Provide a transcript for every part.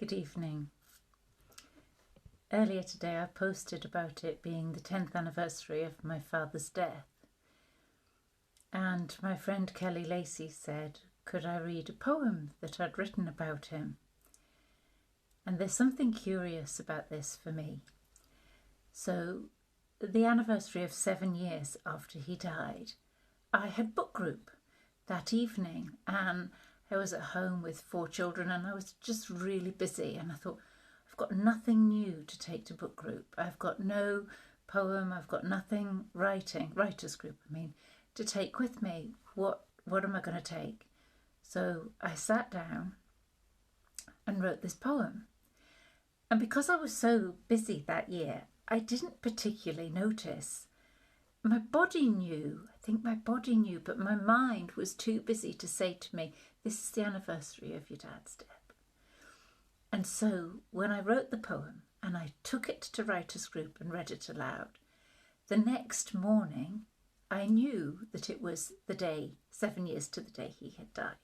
Good evening. Earlier today I posted about it being the 10th anniversary of my father's death, and my friend Kelly Lacey said, could I read a poem that I'd written about him? And there's something curious about this for me. So, the anniversary of 7 years after he died, I had book group that evening, and I was at home with 4 children and I was just really busy, and I thought, I've got nothing new to take to book group. I've got no poem, I've got nothing writers group, to take with me. What am I going to take? So I sat down and wrote this poem. And because I was so busy that year, I didn't particularly notice. My body knew, but my mind was too busy to say to me, this is the anniversary of your dad's death. And so when I wrote the poem and I took it to writers group and read it aloud, the next morning I knew that it was the day, 7 years to the day he had died.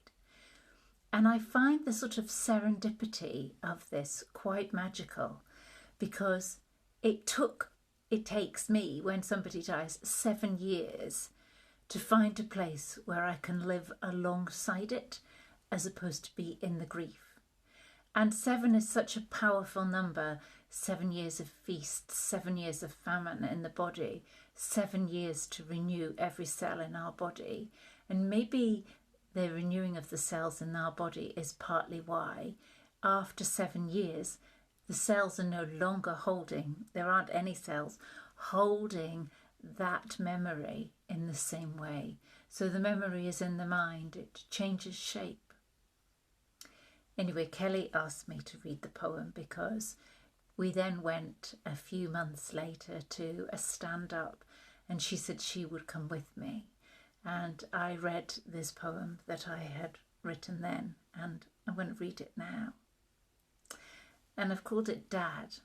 And I find the sort of serendipity of this quite magical, because it takes me, when somebody dies, 7 years to find a place where I can live alongside it as opposed to be in the grief. And 7 is such a powerful number. 7 years of feast, 7 years of famine in the body, 7 years to renew every cell in our body. And maybe the renewing of the cells in our body is partly why after 7 years the cells are no longer there aren't any cells holding that memory in the same way. So the memory is in the mind, it changes shape. Anyway, Kelly asked me to read the poem because we then went a few months later to a stand-up, and she said she would come with me. And I read this poem that I had written then, and I'm going to read it now. And I've called it Dad.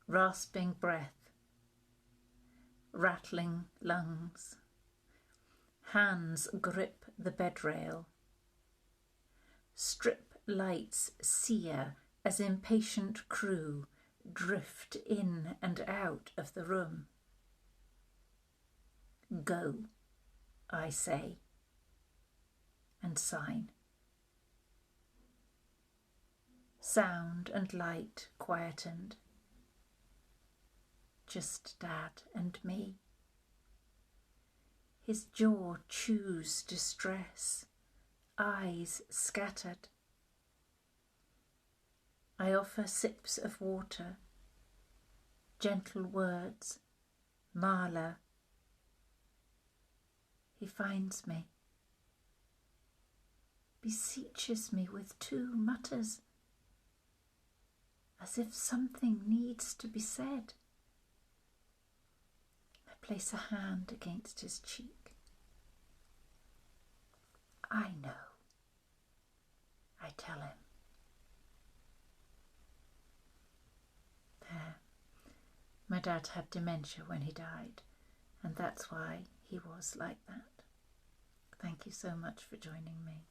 Rasping breath, rattling lungs, hands grip the bed rail. Strip lights sear as impatient crew drift in and out of the room. Go, I say, and sign. Sound and light quietened. Just Dad and me. His jaw chews distress, eyes scattered. I offer sips of water, gentle words, Marla. He finds me, beseeches me with 2 mutters, as if something needs to be said. I place a hand against his cheek. I know, I tell him. My dad had dementia when he died, and that's why he was like that. Thank you so much for joining me.